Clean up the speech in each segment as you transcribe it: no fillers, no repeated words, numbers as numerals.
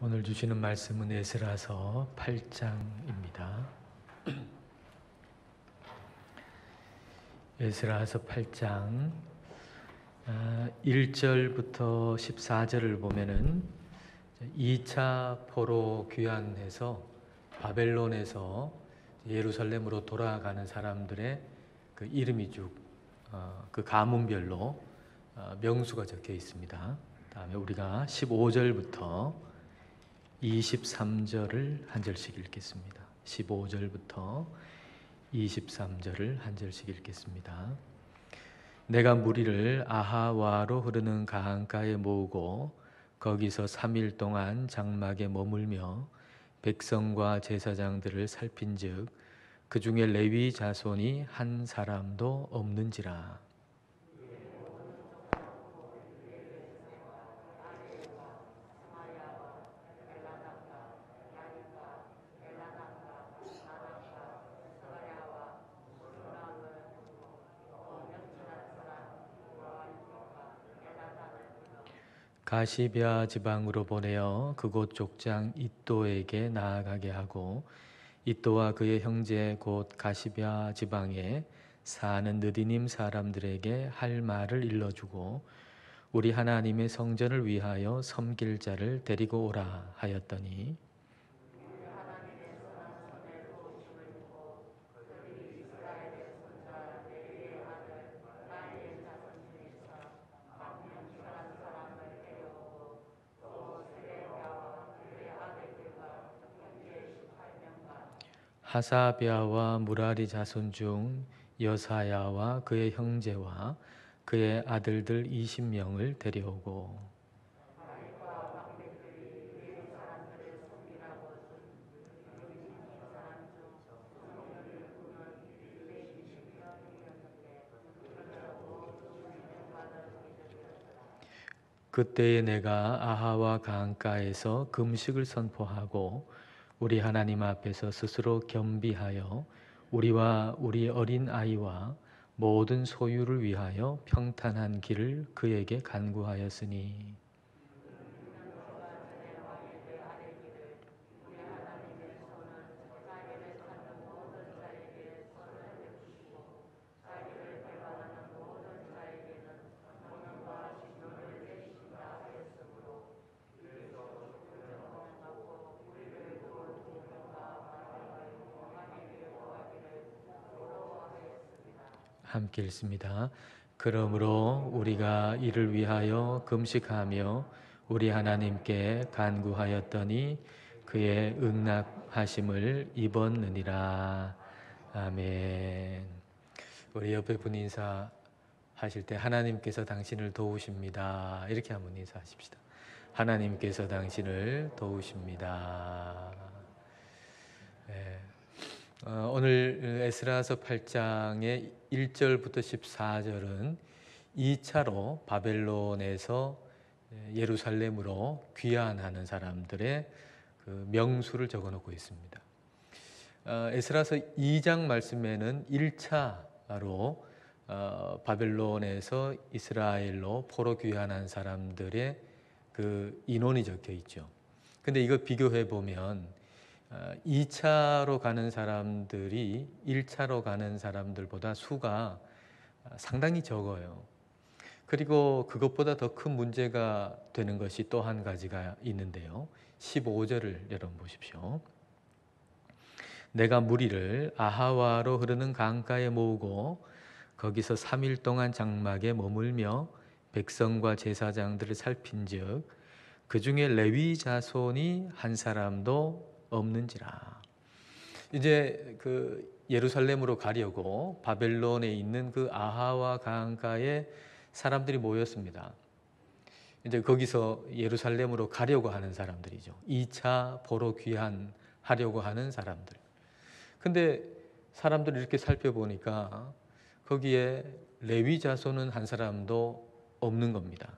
오늘 주시는 말씀은 에스라서 8장입니다. 에스라서 8장 1절부터 14절을 보면은 2차 포로 귀환해서 바벨론에서 예루살렘으로 돌아가는 사람들의 그 이름이 쭉 그 가문별로 명수가 적혀 있습니다. 다음에 우리가 15절부터 23절을 한 절씩 읽겠습니다. 15절부터 23절을 한 절씩 읽겠습니다. 내가 무리를 아하와로 흐르는 강가에 모으고 거기서 3일 동안 장막에 머물며 백성과 제사장들을 살핀즉 그 중에 레위 자손이 한 사람도 없는지라. 가시뱃 지방으로 보내어 그곳 족장 잇도에게 나아가게 하고 잇도와 그의 형제 곧 가시뱃 지방에 사는 느디님 사람들에게 할 말을 일러주고 우리 하나님의 성전을 위하여 섬길 자를 데리고 오라 하였더니 하사랴와 무라리 자손 중 여사야와 그의 형제와 그의 아들들 20명을 데려오고 그때에 내가 아하와 강가에서 금식을 선포하고 우리 하나님 앞에서 스스로 겸비하여 우리와 우리 어린 아이와 모든 소유를 위하여 평탄한 길을 그에게 간구하였으니 함께 읽습니다. 그러므로 우리가 이를 위하여 금식하며 우리 하나님께 간구하였더니 그의 응답하심을 입었느니라. 아멘. 우리 옆에 분 인사하실 때 하나님께서 당신을 도우십니다. 이렇게 한번 인사하십시다. 하나님께서 당신을 도우십니다. 네. 오늘 에스라서 8장의 1절부터 14절은 2차로 바벨론에서 예루살렘으로 귀환하는 사람들의 그 명수를 적어놓고 있습니다. 에스라서 2장 말씀에는 1차로 바벨론에서 이스라엘로 포로 귀환한 사람들의 그 인원이 적혀 있죠. 근데 이거 비교해 보면 2차로 가는 사람들이 1차로 가는 사람들보다 수가 상당히 적어요. 그리고 그것보다 더 큰 문제가 되는 것이 또 한 가지가 있는데요. 15절을 여러분 보십시오. 내가 무리를 아하와로 흐르는 강가에 모으고 거기서 3일 동안 장막에 머물며 백성과 제사장들을 살핀즉 그 중에 레위 자손이 한 사람도 없는지라. 이제 그 예루살렘으로 가려고 바벨론에 있는 그 아하와 강가에 사람들이 모였습니다. 이제 거기서 예루살렘으로 가려고 하는 사람들이죠. 2차 포로 귀환하려고 하는 사람들. 근데 사람들을 이렇게 살펴보니까 거기에 레위 자손은 한 사람도 없는 겁니다.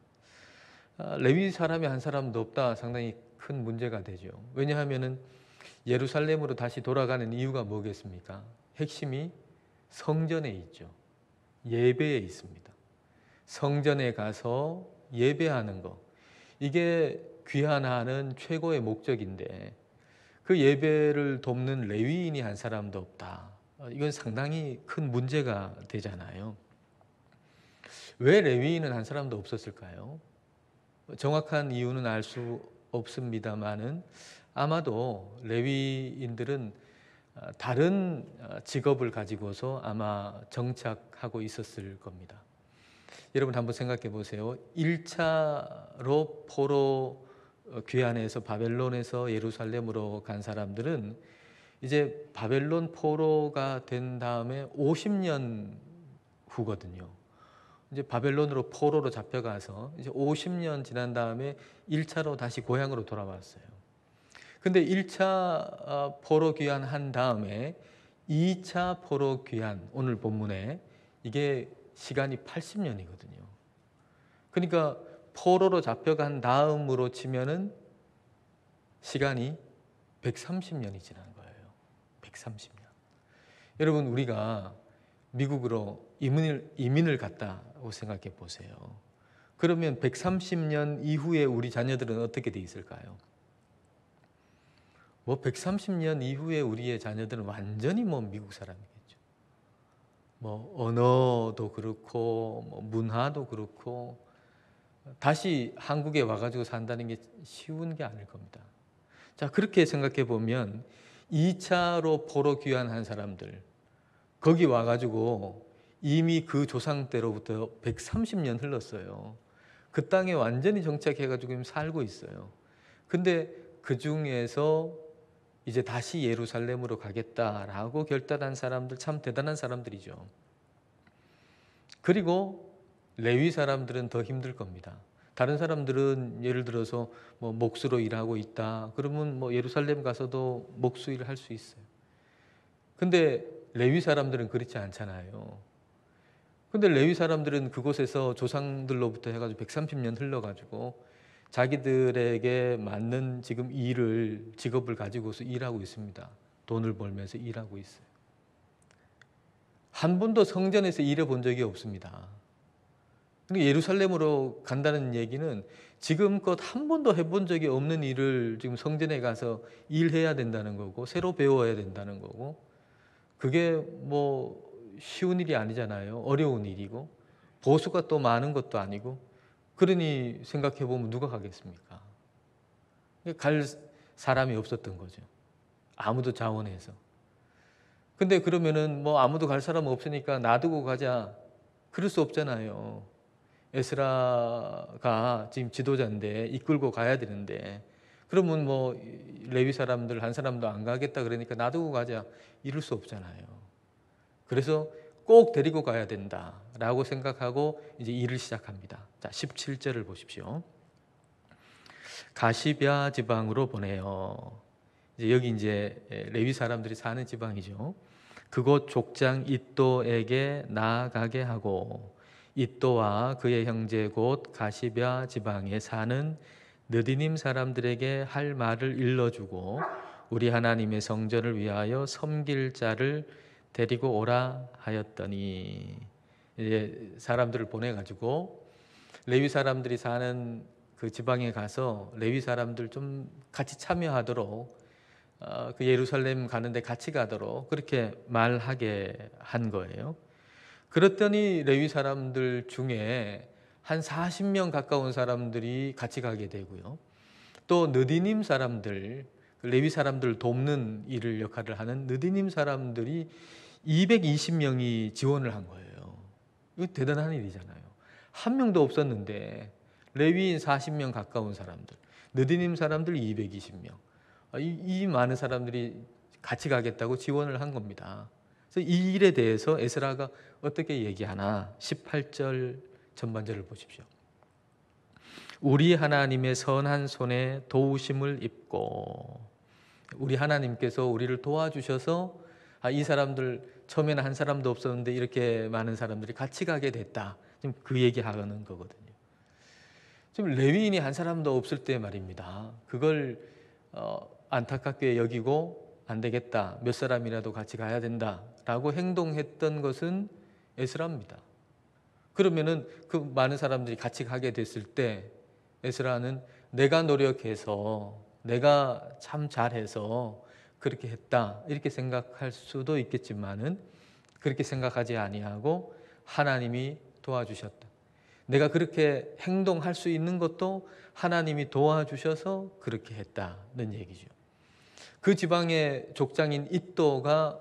레위 사람이 한 사람도 없다. 상당히 큰 문제가 되죠. 왜냐하면은 예루살렘으로 다시 돌아가는 이유가 뭐겠습니까? 핵심이 성전에 있죠. 예배에 있습니다. 성전에 가서 예배하는 거. 이게 귀환하는 최고의 목적인데 그 예배를 돕는 레위인이 한 사람도 없다. 이건 상당히 큰 문제가 되잖아요. 왜 레위인은 한 사람도 없었을까요? 정확한 이유는 알 수 없습니다만은 아마도 레위인들은 다른 직업을 가지고서 아마 정착하고 있었을 겁니다. 여러분 한번 생각해 보세요. 1차로 포로 귀환해서 바벨론에서 예루살렘으로 간 사람들은 이제 바벨론 포로가 된 다음에 50년 후거든요. 이제 바벨론으로 포로로 잡혀가서 이제 50년 지난 다음에 1차로 다시 고향으로 돌아왔어요. 근데 1차 포로 귀환한 다음에 2차 포로 귀환, 오늘 본문에 이게 시간이 80년이거든요. 그러니까 포로로 잡혀간 다음으로 치면은 시간이 130년이 지난 거예요. 130년. 여러분 우리가 미국으로 이민을 갔다고 생각해 보세요. 그러면 130년 이후에 우리 자녀들은 어떻게 돼 있을까요? 130년 이후에 우리의 자녀들은 완전히 미국 사람이겠죠. 언어도 그렇고 문화도 그렇고 다시 한국에 와가지고 산다는 게 쉬운 게 아닐 겁니다. 자, 그렇게 생각해 보면 2차로 포로 귀환한 사람들 거기 와가지고 이미 그 조상 때로부터 130년 흘렀어요. 그 땅에 완전히 정착해가지고 지금 살고 있어요. 근데 그 중에서 이제 다시 예루살렘으로 가겠다라고 결단한 사람들 참 대단한 사람들이죠. 그리고 레위 사람들은 더 힘들 겁니다. 다른 사람들은 예를 들어서 목수로 일하고 있다. 그러면 예루살렘 가서도 목수 일을 할 수 있어요. 근데 레위 사람들은 그렇지 않잖아요. 근데 레위 사람들은 그곳에서 조상들로부터 해가지고 130년 흘러가지고 자기들에게 맞는 지금 직업을 가지고서 일하고 있습니다. 돈을 벌면서 일하고 있어요. 한 번도 성전에서 일해본 적이 없습니다. 그러니까 예루살렘으로 간다는 얘기는 지금껏 한 번도 해본 적이 없는 일을 지금 성전에 가서 일해야 된다는 거고 새로 배워야 된다는 거고 그게 쉬운 일이 아니잖아요. 어려운 일이고 보수가 또 많은 것도 아니고 그러니 생각해 보면 누가 가겠습니까? 갈 사람이 없었던 거죠. 아무도 자원해서. 근데 그러면은 아무도 갈 사람 없으니까 놔두고 가자. 그럴 수 없잖아요. 에스라가 지금 지도자인데 이끌고 가야 되는데 그러면 레위 사람들 한 사람도 안 가겠다 그러니까 놔두고 가자. 이럴 수 없잖아요. 그래서 꼭 데리고 가야 된다라고 생각하고 이제 일을 시작합니다. 자, 17절을 보십시오. 가시뱏 지방으로 보내요. 여기 이제 레위 사람들이 사는 지방이죠. 그곳 족장 잇도에게 나아가게 하고 잇도와 그의 형제 곧 가시뱏 지방에 사는 느디님 사람들에게 할 말을 일러주고 우리 하나님의 성전을 위하여 섬길 자를 데리고 오라 하였더니 이제 사람들을 보내가지고 레위 사람들이 사는 그 지방에 가서 레위 사람들 좀 같이 참여하도록 그 예루살렘 가는데 같이 가도록 그렇게 말하게 한 거예요. 그랬더니 레위 사람들 중에 한 40명 가까운 사람들이 같이 가게 되고요. 또 느디님 사람들, 레위 사람들 돕는 일을 역할을 하는 느디님 사람들이 220명이 지원을 한 거예요. 이거 대단한 일이잖아요. 한 명도 없었는데 레위인 40명 가까운 사람들, 느디님 사람들 220명. 이 많은 사람들이 같이 가겠다고 지원을 한 겁니다. 그래서 이 일에 대해서 에스라가 어떻게 얘기하나 18절 전반절을 보십시오. 우리 하나님의 선한 손에 도우심을 입고 우리 하나님께서 우리를 도와주셔서 이 사람들 처음에는 한 사람도 없었는데 이렇게 많은 사람들이 같이 가게 됐다. 지금 그 얘기하는 거거든요. 지금 레위인이 한 사람도 없을 때 말입니다. 그걸 안타깝게 여기고 안 되겠다. 몇 사람이라도 같이 가야 된다라고 행동했던 것은 에스라입니다. 그러면은 그 많은 사람들이 같이 가게 됐을 때 에스라는 내가 노력해서 내가 참 잘해서 그렇게 했다 이렇게 생각할 수도 있겠지만은 그렇게 생각하지 아니하고 하나님이 도와주셨다. 내가 그렇게 행동할 수 있는 것도 하나님이 도와주셔서 그렇게 했다는 얘기죠. 그 지방의 족장인 잇도가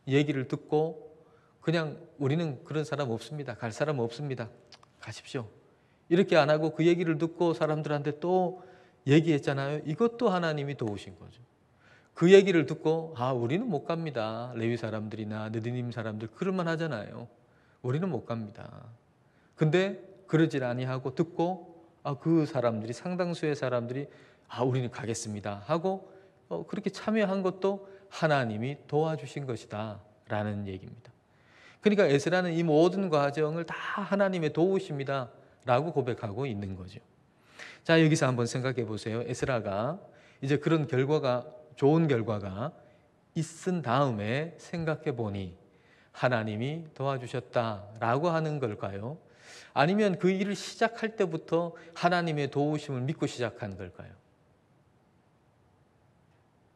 얘기를 듣고 그냥 우리는 그런 사람 없습니다. 갈 사람 없습니다. 가십시오. 이렇게 안 하고 그 얘기를 듣고 사람들한테 또 얘기했잖아요. 이것도 하나님이 도우신 거죠. 그 얘기를 듣고 우리는 못 갑니다. 레위 사람들이나 느디님 사람들 그럴만 하잖아요. 우리는 못 갑니다. 근데 그러질 아니하고 듣고 그 사람들이 상당수의 사람들이 우리는 가겠습니다 하고 그렇게 참여한 것도 하나님이 도와주신 것이다 라는 얘기입니다. 그러니까 에스라는 이 모든 과정을 다 하나님의 도우십니다 라고 고백하고 있는 거죠. 자, 여기서 한번 생각해 보세요. 에스라가 이제 그런 결과가 좋은 결과가 있은 다음에 생각해 보니 하나님이 도와주셨다라고 하는 걸까요? 아니면 그 일을 시작할 때부터 하나님의 도우심을 믿고 시작한 걸까요?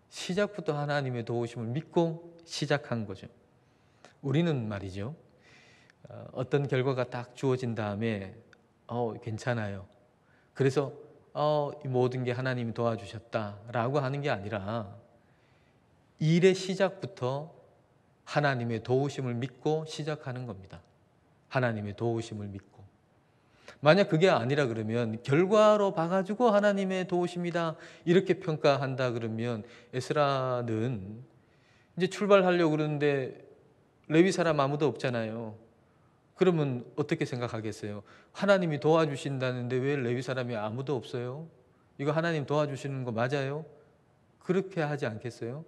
시작부터 하나님의 도우심을 믿고 시작한 거죠. 우리는 말이죠. 어떤 결과가 딱 주어진 다음에 괜찮아요. 그래서 이 모든 게 하나님이 도와주셨다라고 하는 게 아니라 일의 시작부터 하나님의 도우심을 믿고 시작하는 겁니다. 하나님의 도우심을 믿고. 만약 그게 아니라 그러면 결과로 봐가지고 하나님의 도우심이다 이렇게 평가한다 그러면 에스라는 이제 출발하려고 그러는데 레위 사람 아무도 없잖아요. 그러면 어떻게 생각하겠어요? 하나님이 도와주신다는데 왜 레위 사람이 아무도 없어요? 이거 하나님 도와주시는 거 맞아요? 그렇게 하지 않겠어요?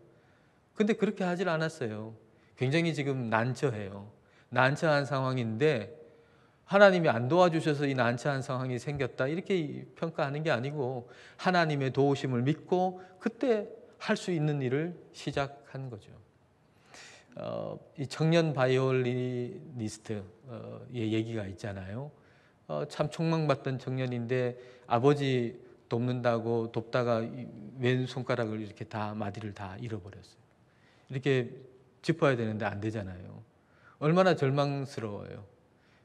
근데 그렇게 하질 않았어요. 굉장히 지금 난처해요. 난처한 상황인데 하나님이 안 도와주셔서 이 난처한 상황이 생겼다 이렇게 평가하는 게 아니고 하나님의 도우심을 믿고 그때 할 수 있는 일을 시작한 거죠. 이 청년 바이올리니스트의 얘기가 있잖아요. 참 촉망받던 청년인데 아버지 돕는다고 돕다가 왼손가락을 이렇게 다 마디를 다 잃어버렸어요. 이렇게 짚어야 되는데 안 되잖아요. 얼마나 절망스러워요.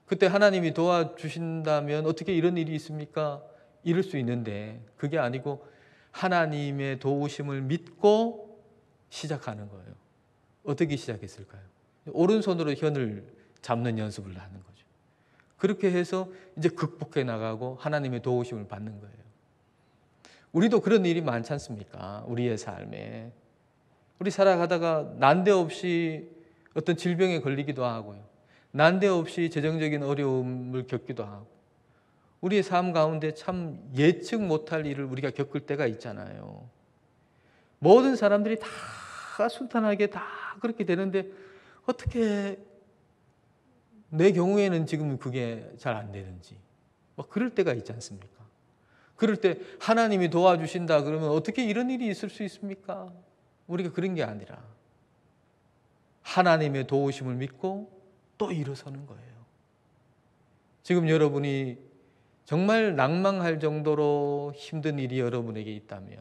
그때 하나님이 도와주신다면 어떻게 이런 일이 있습니까? 이럴 수 있는데 그게 아니고 하나님의 도우심을 믿고 시작하는 거예요. 어떻게 시작했을까요? 오른손으로 현을 잡는 연습을 하는 거죠. 그렇게 해서 이제 극복해 나가고 하나님의 도우심을 받는 거예요. 우리도 그런 일이 많지 않습니까? 우리의 삶에. 우리 살아가다가 난데없이 어떤 질병에 걸리기도 하고요. 난데없이 재정적인 어려움을 겪기도 하고 우리의 삶 가운데 참 예측 못할 일을 우리가 겪을 때가 있잖아요. 모든 사람들이 다 순탄하게 다 그렇게 되는데 어떻게 내 경우에는 지금 그게 잘 안 되는지 막 그럴 때가 있지 않습니까? 그럴 때 하나님이 도와주신다 그러면 어떻게 이런 일이 있을 수 있습니까? 우리가 그런 게 아니라 하나님의 도우심을 믿고 또 일어서는 거예요. 지금 여러분이 정말 낭망할 정도로 힘든 일이 여러분에게 있다면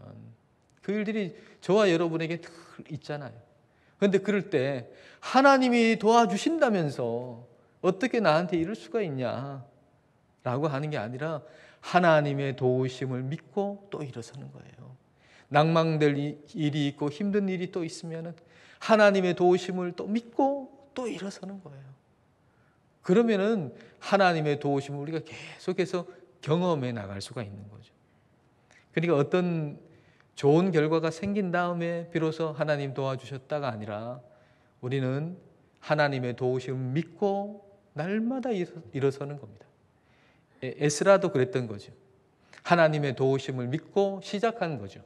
그 일들이 저와 여러분에게 늘 있잖아요. 그런데 그럴 때 하나님이 도와주신다면서 어떻게 나한테 이럴 수가 있냐 라고 하는 게 아니라 하나님의 도우심을 믿고 또 일어서는 거예요. 낭망될 일이 있고 힘든 일이 또 있으면 하나님의 도우심을 또 믿고 또 일어서는 거예요. 그러면은 하나님의 도우심을 우리가 계속해서 경험해 나갈 수가 있는 거죠. 그러니까 어떤 좋은 결과가 생긴 다음에 비로소 하나님 도와주셨다가 아니라 우리는 하나님의 도우심을 믿고 날마다 일어서는 겁니다. 에스라도 그랬던 거죠. 하나님의 도우심을 믿고 시작한 거죠.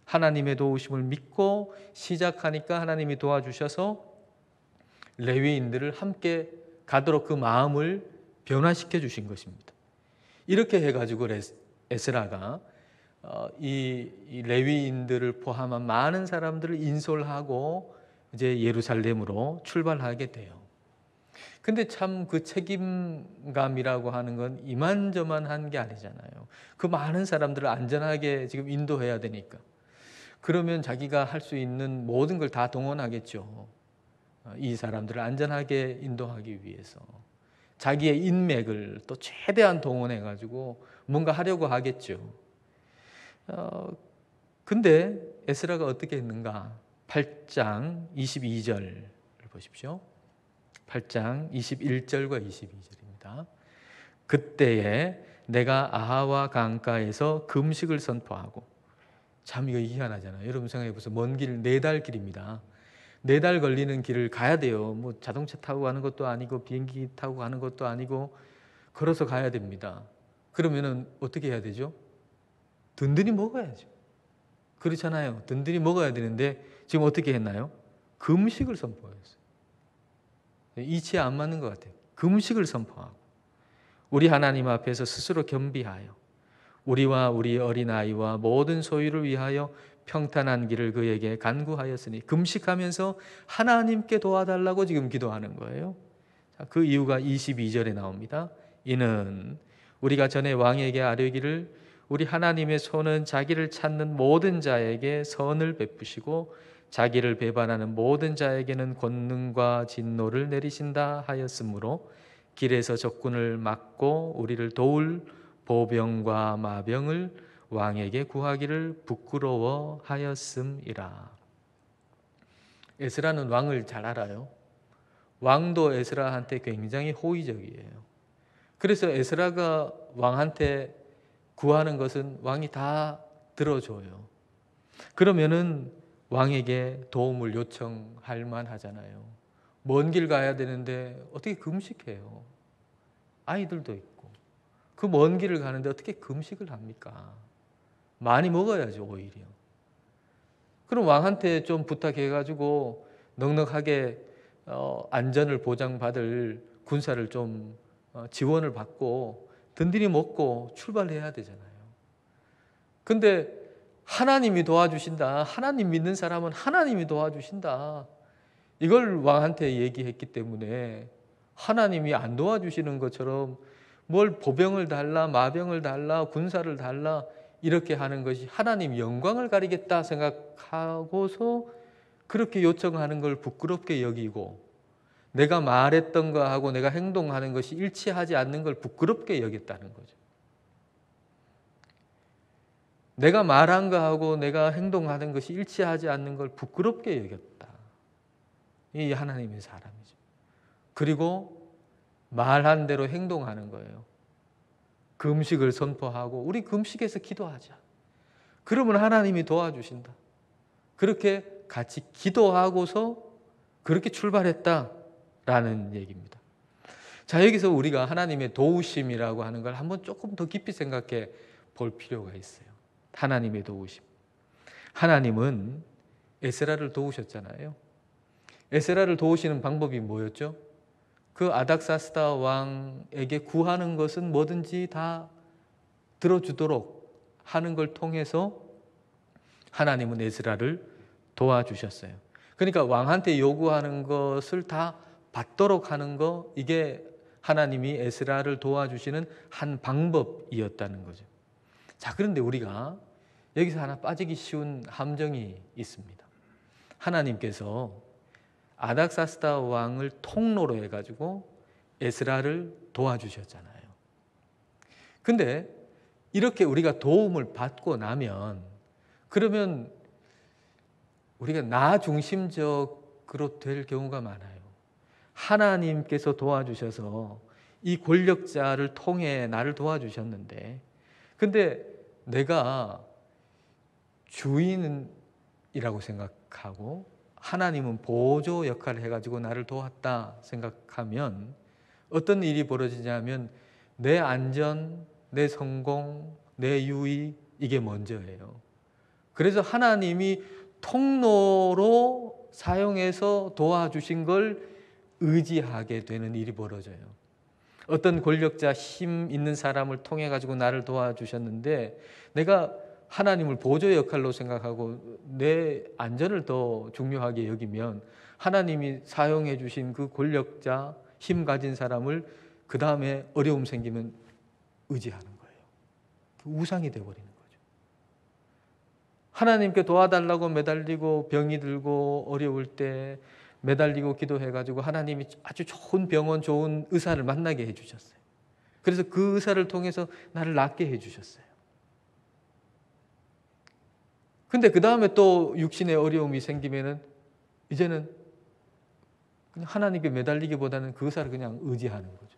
하나님의 도우심을 믿고 시작하니까 하나님이 도와주셔서 레위인들을 함께 가도록 그 마음을 변화시켜 주신 것입니다. 이렇게 해가지고 에스라가 이 레위인들을 포함한 많은 사람들을 인솔하고 이제 예루살렘으로 출발하게 돼요. 근데 참 그 책임감이라고 하는 건 이만저만한 게 아니잖아요. 그 많은 사람들을 안전하게 지금 인도해야 되니까. 그러면 자기가 할 수 있는 모든 걸 다 동원하겠죠. 이 사람들을 안전하게 인도하기 위해서. 자기의 인맥을 또 최대한 동원해가지고 뭔가 하려고 하겠죠. 근데 에스라가 어떻게 했는가? 8장 22절을 보십시오. 8장 21절과 22절입니다. 그때에 내가 아하와 강가에서 금식을 선포하고, 참 이거 희한하잖아요. 여러분 생각해 보세요. 먼 길 4달 길입니다. 4달 걸리는 길을 가야 돼요. 뭐 자동차 타고 가는 것도 아니고 비행기 타고 가는 것도 아니고 걸어서 가야 됩니다. 그러면은 어떻게 해야 되죠? 든든히 먹어야죠. 그렇잖아요. 든든히 먹어야 되는데 지금 어떻게 했나요? 금식을 선포했어요. 이치에 안 맞는 것 같아요. 금식을 선포하고 우리 하나님 앞에서 스스로 겸비하여 우리와 우리 어린아이와 모든 소유를 위하여 평탄한 길을 그에게 간구하였으니, 금식하면서 하나님께 도와달라고 지금 기도하는 거예요. 그 이유가 22절에 나옵니다. 이는 우리가 전에 왕에게 아뢰기를 우리 하나님의 손은 자기를 찾는 모든 자에게 선을 베푸시고 자기를 배반하는 모든 자에게는 권능과 진노를 내리신다 하였으므로 길에서 적군을 막고 우리를 도울 보병과 마병을 왕에게 구하기를 부끄러워하였음이라. 에스라는 왕을 잘 알아요. 왕도 에스라한테 굉장히 호의적이에요. 그래서 에스라가 왕한테 구하는 것은 왕이 다 들어줘요. 그러면은 왕에게 도움을 요청할 만하잖아요. 먼 길 가야 되는데 어떻게 금식해요? 아이들도 있고. 그 먼 길을 가는데 어떻게 금식을 합니까? 많이 먹어야죠, 오히려. 그럼 왕한테 좀 부탁해가지고 넉넉하게 안전을 보장받을 군사를 좀 지원을 받고 든든히 먹고 출발해야 되잖아요. 근데 하나님이 도와주신다. 하나님 믿는 사람은 하나님이 도와주신다. 이걸 왕한테 얘기했기 때문에 하나님이 안 도와주시는 것처럼 뭘 보병을 달라, 마병을 달라, 군사를 달라 이렇게 하는 것이 하나님 영광을 가리겠다 생각하고서 그렇게 요청하는 걸 부끄럽게 여기고, 내가 말했던 거하고 내가 행동하는 것이 일치하지 않는 걸 부끄럽게 여겼다는 거죠. 내가 말한 거하고 내가 행동하는 것이 일치하지 않는 걸 부끄럽게 여겼다. 이 하나님의 사람이죠. 그리고 말한 대로 행동하는 거예요. 금식을 선포하고 우리 금식해서 기도하자. 그러면 하나님이 도와주신다. 그렇게 같이 기도하고서 그렇게 출발했다라는 얘기입니다. 자, 여기서 우리가 하나님의 도우심이라고 하는 걸 한번 조금 더 깊이 생각해 볼 필요가 있어요. 하나님의 도우심. 하나님은 에스라를 도우셨잖아요. 에스라를 도우시는 방법이 뭐였죠? 그 아닥사스다 왕에게 구하는 것은 뭐든지 다 들어주도록 하는 걸 통해서 하나님은 에스라를 도와주셨어요. 그러니까 왕한테 요구하는 것을 다 받도록 하는 거, 이게 하나님이 에스라를 도와주시는 한 방법이었다는 거죠. 자, 그런데 우리가 여기서 하나 빠지기 쉬운 함정이 있습니다. 하나님께서 아닥사스다 왕을 통로로 해가지고 에스라를 도와주셨잖아요. 근데 이렇게 우리가 도움을 받고 나면 그러면 우리가 나 중심적으로 될 경우가 많아요. 하나님께서 도와주셔서 이 권력자를 통해 나를 도와주셨는데, 근데 내가 주인이라고 생각하고 하나님은 보조 역할을 해가지고 나를 도왔다 생각하면 어떤 일이 벌어지냐면 내 안전, 내 성공, 내 유익, 이게 먼저예요. 그래서 하나님이 통로로 사용해서 도와주신 걸 의지하게 되는 일이 벌어져요. 어떤 권력자, 힘 있는 사람을 통해 가지고 나를 도와주셨는데 내가 하나님을 보조 역할로 생각하고 내 안전을 더 중요하게 여기면 하나님이 사용해 주신 그 권력자, 힘 가진 사람을 그 다음에 어려움 생기면 의지하는 거예요. 그 우상이 되어버리는 거죠. 하나님께 도와달라고 매달리고 병이 들고 어려울 때 매달리고 기도해가지고 하나님이 아주 좋은 병원, 좋은 의사를 만나게 해주셨어요. 그래서 그 의사를 통해서 나를 낫게 해주셨어요. 근데 그 다음에 또 육신의 어려움이 생기면은 이제는 그냥 하나님께 매달리기보다는 그 의사를 그냥 의지하는 거죠.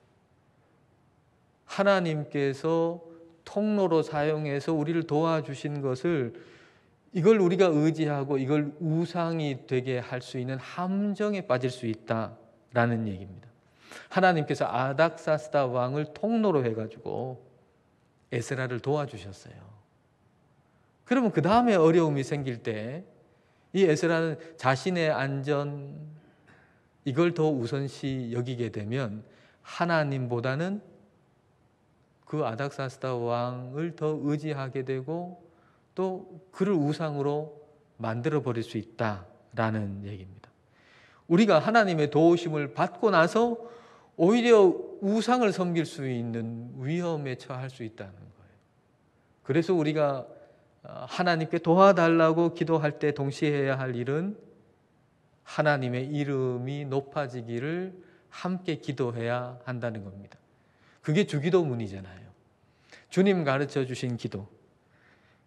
하나님께서 통로로 사용해서 우리를 도와주신 것을 이걸 우리가 의지하고 이걸 우상이 되게 할 수 있는 함정에 빠질 수 있다라는 얘기입니다. 하나님께서 아닥사스다 왕을 통로로 해가지고 에스라를 도와주셨어요. 그러면 그 다음에 어려움이 생길 때 이 에스라는 자신의 안전 이걸 더 우선시 여기게 되면 하나님보다는 그 아닥사스다 왕을 더 의지하게 되고 또 그를 우상으로 만들어 버릴 수 있다라는 얘기입니다. 우리가 하나님의 도우심을 받고 나서 오히려 우상을 섬길 수 있는 위험에 처할 수 있다는 거예요. 그래서 우리가 하나님께 도와달라고 기도할 때 동시에 해야 할 일은 하나님의 이름이 높아지기를 함께 기도해야 한다는 겁니다. 그게 주기도문이잖아요. 주님 가르쳐 주신 기도.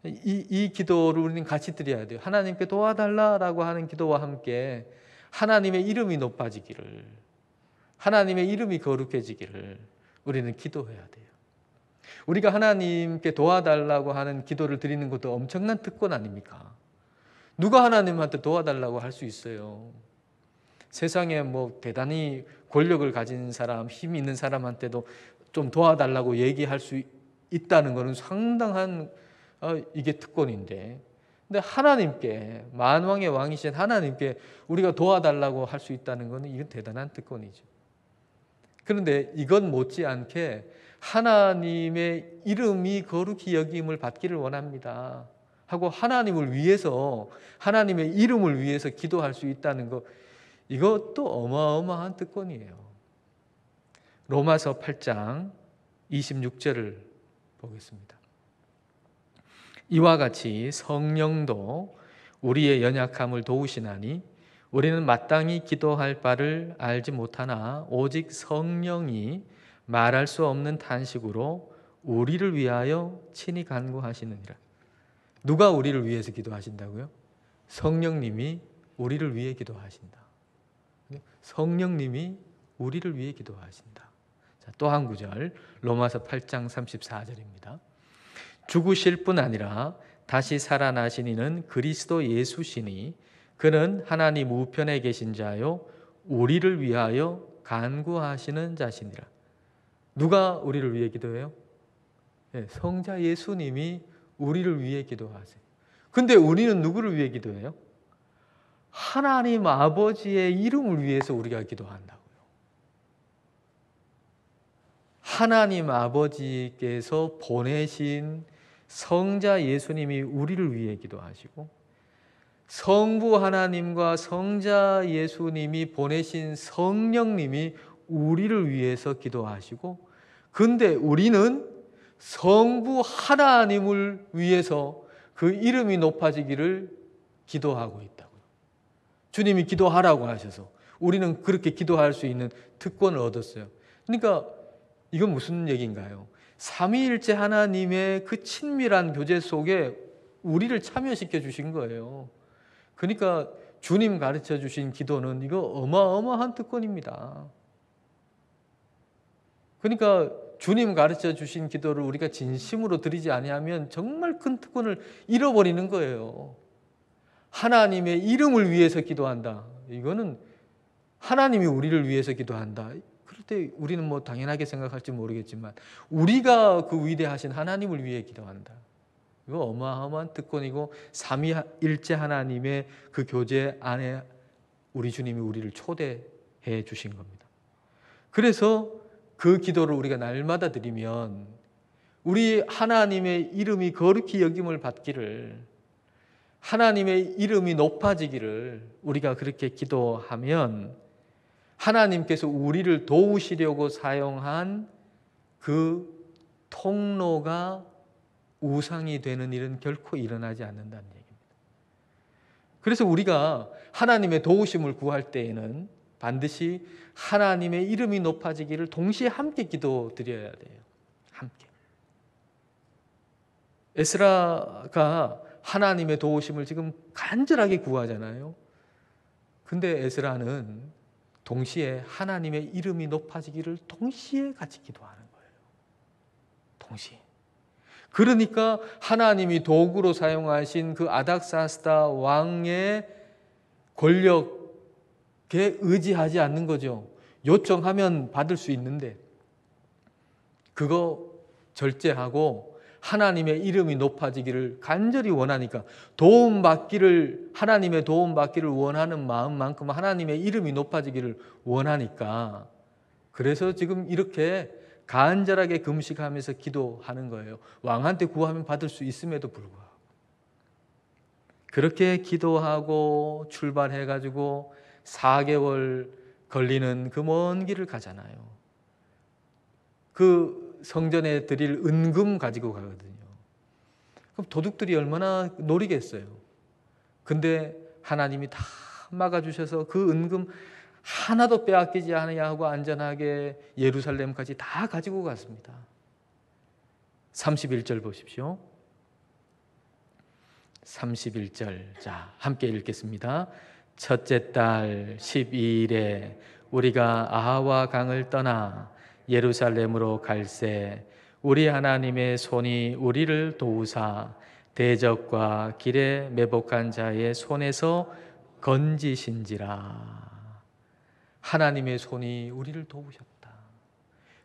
이 기도를 우리는 같이 드려야 돼요. 하나님께 도와달라고 하는 기도와 함께 하나님의 이름이 높아지기를, 하나님의 이름이 거룩해지기를 우리는 기도해야 돼요. 우리가 하나님께 도와달라고 하는 기도를 드리는 것도 엄청난 특권 아닙니까? 누가 하나님한테 도와달라고 할 수 있어요? 세상에 뭐 대단히 권력을 가진 사람, 힘이 있는 사람한테도 좀 도와달라고 얘기할 수 있다는 것은 상당한 이게 특권인데, 근데 하나님께, 만왕의 왕이신 하나님께 우리가 도와달라고 할 수 있다는 것은 이건 대단한 특권이죠. 그런데 이건 못지않게 하나님의 이름이 거룩히 여김을 받기를 원합니다 하고 하나님을 위해서, 하나님의 이름을 위해서 기도할 수 있다는 것, 이것도 어마어마한 특권이에요. 로마서 8장 26절을 보겠습니다. 이와 같이 성령도 우리의 연약함을 도우시나니 우리는 마땅히 기도할 바를 알지 못하나 오직 성령이 말할 수 없는 탄식으로 우리를 위하여 친히 간구하시느니라. 누가 우리를 위해서 기도하신다고요? 성령님이 우리를 위해 기도하신다. 성령님이 우리를 위해 기도하신다. 자, 또 한 구절, 로마서 8장 34절입니다. 죽으실 뿐 아니라 다시 살아나신 이는 그리스도 예수시니 그는 하나님 우편에 계신 자요 우리를 위하여 간구하시는 자시니라. 누가 우리를 위해 기도해요? 네, 성자 예수님이 우리를 위해 기도하세요. 근데 우리는 누구를 위해 기도해요? 하나님 아버지의 이름을 위해서 우리가 기도한다고요. 하나님 아버지께서 보내신 성자 예수님이 우리를 위해 기도하시고, 성부 하나님과 성자 예수님이 보내신 성령님이 우리를 위해서 기도하시고, 근데 우리는 성부 하나님을 위해서 그 이름이 높아지기를 기도하고 있다고요. 주님이 기도하라고 하셔서 우리는 그렇게 기도할 수 있는 특권을 얻었어요. 그러니까 이건 무슨 얘기인가요? 삼위일체 하나님의 그 친밀한 교제 속에 우리를 참여시켜 주신 거예요. 그러니까 주님 가르쳐 주신 기도는 이거 어마어마한 특권입니다. 그러니까 주님 가르쳐 주신 기도를 우리가 진심으로 드리지 아니하면 정말 큰 특권을 잃어버리는 거예요. 하나님의 이름을 위해서 기도한다. 이거는 하나님이 우리를 위해서 기도한다. 그럴 때 우리는 뭐 당연하게 생각할지 모르겠지만 우리가 그 위대하신 하나님을 위해 기도한다. 이거 어마어마한 특권이고 삼위일체 하나님의 그 교제 안에 우리 주님이 우리를 초대해 주신 겁니다. 그래서 그 기도를 우리가 날마다 드리면 우리 하나님의 이름이 거룩히 여김을 받기를, 하나님의 이름이 높아지기를 우리가 그렇게 기도하면 하나님께서 우리를 도우시려고 사용한 그 통로가 우상이 되는 일은 결코 일어나지 않는다는 얘기입니다. 그래서 우리가 하나님의 도우심을 구할 때에는 반드시 하나님의 이름이 높아지기를 동시에 함께 기도드려야 돼요. 함께. 에스라가 하나님의 도우심을 지금 간절하게 구하잖아요. 근데 에스라는 동시에 하나님의 이름이 높아지기를 동시에 같이 기도하는 거예요. 동시에. 그러니까 하나님이 도구로 사용하신 그 아닥사스다 왕의 권력에 의지하지 않는 거죠. 요청하면 받을 수 있는데 그거 절제하고 하나님의 이름이 높아지기를 간절히 원하니까 하나님의 도움받기를 원하는 마음만큼 하나님의 이름이 높아지기를 원하니까 그래서 지금 이렇게 간절하게 금식하면서 기도하는 거예요. 왕한테 구하면 받을 수 있음에도 불구하고. 그렇게 기도하고 출발해가지고 4개월 걸리는 그 먼 길을 가잖아요. 그 성전에 드릴 은금 가지고 가거든요. 그럼 도둑들이 얼마나 노리겠어요. 근데 하나님이 다 막아주셔서 그 은금 하나도 빼앗기지 않으냐고 안전하게 예루살렘까지 다 가지고 갔습니다. 31절 보십시오. 31절. 자, 함께 읽겠습니다. 첫째 달 12일에 우리가 아하와 강을 떠나 예루살렘으로 갈새 우리 하나님의 손이 우리를 도우사 대적과 길에 매복한 자의 손에서 건지신지라. 하나님의 손이 우리를 도우셨다.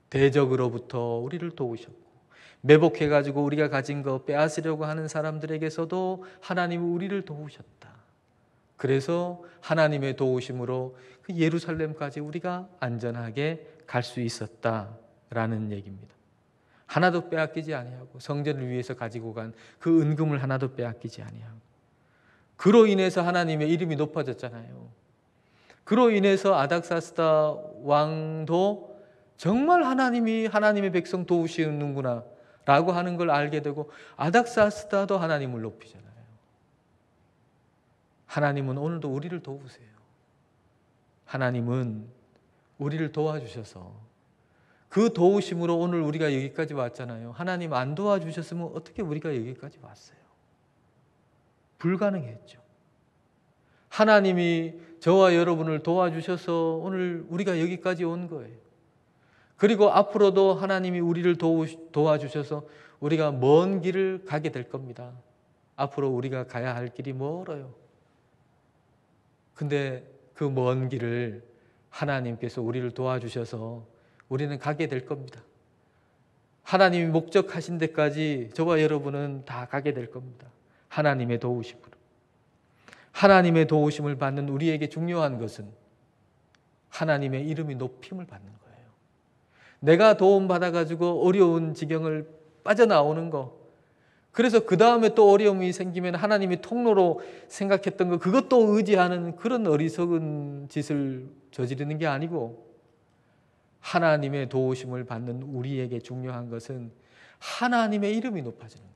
대적으로부터 우리를 도우셨고 매복해가지고 우리가 가진 거 빼앗으려고 하는 사람들에게서도 하나님이 우리를 도우셨다. 그래서 하나님의 도우심으로 그 예루살렘까지 우리가 안전하게 갈 수 있었다라는 얘기입니다. 하나도 빼앗기지 아니하고 성전을 위해서 가지고 간 그 은금을 하나도 빼앗기지 아니하고 그로 인해서 하나님의 이름이 높아졌잖아요. 그로 인해서 아닥사스다 왕도 정말 하나님이 하나님의 백성 도우시는구나 라고 하는 걸 알게 되고 아닥사스다도 하나님을 높이잖아요. 하나님은 오늘도 우리를 도우세요. 하나님은 우리를 도와주셔서 그 도우심으로 오늘 우리가 여기까지 왔잖아요. 하나님 안 도와주셨으면 어떻게 우리가 여기까지 왔어요? 불가능했죠. 하나님이 저와 여러분을 도와주셔서 오늘 우리가 여기까지 온 거예요. 그리고 앞으로도 하나님이 우리를 도와주셔서 우리가 먼 길을 가게 될 겁니다. 앞으로 우리가 가야 할 길이 멀어요. 근데 그 먼 길을 하나님께서 우리를 도와주셔서 우리는 가게 될 겁니다. 하나님이 목적하신 데까지 저와 여러분은 다 가게 될 겁니다. 하나님의 도우심으로. 하나님의 도우심을 받는 우리에게 중요한 것은 하나님의 이름이 높임을 받는 거예요. 내가 도움받아가지고 어려운 지경을 빠져나오는 거. 그래서 그 다음에 또 어려움이 생기면 하나님이 통로로 생각했던 거 그것도 의지하는 그런 어리석은 짓을 저지르는 게 아니고 하나님의 도우심을 받는 우리에게 중요한 것은 하나님의 이름이 높아지는 거예요.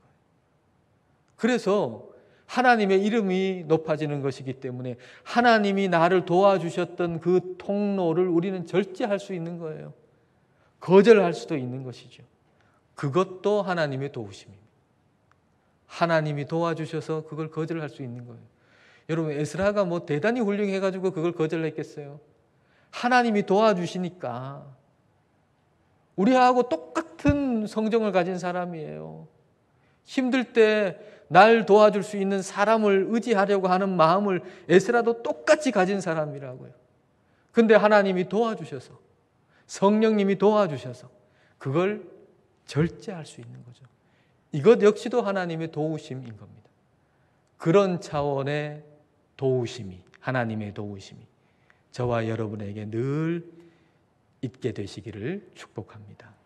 그래서 하나님의 이름이 높아지는 것이기 때문에 하나님이 나를 도와주셨던 그 통로를 우리는 절제할 수 있는 거예요. 거절할 수도 있는 것이죠. 그것도 하나님의 도우심입니다. 하나님이 도와주셔서 그걸 거절할 수 있는 거예요. 여러분 에스라가 뭐 대단히 훌륭해가지고 그걸 거절했겠어요? 하나님이 도와주시니까 우리하고 똑같은 성정을 가진 사람이에요. 힘들 때 날 도와줄 수 있는 사람을 의지하려고 하는 마음을 에스라도 똑같이 가진 사람이라고요. 근데 하나님이 도와주셔서 성령님이 도와주셔서 그걸 절제할 수 있는 거죠. 이것 역시도 하나님의 도우심인 겁니다. 그런 차원의 도우심이 하나님의 도우심이 저와 여러분에게 늘 있게 되시기를 축복합니다.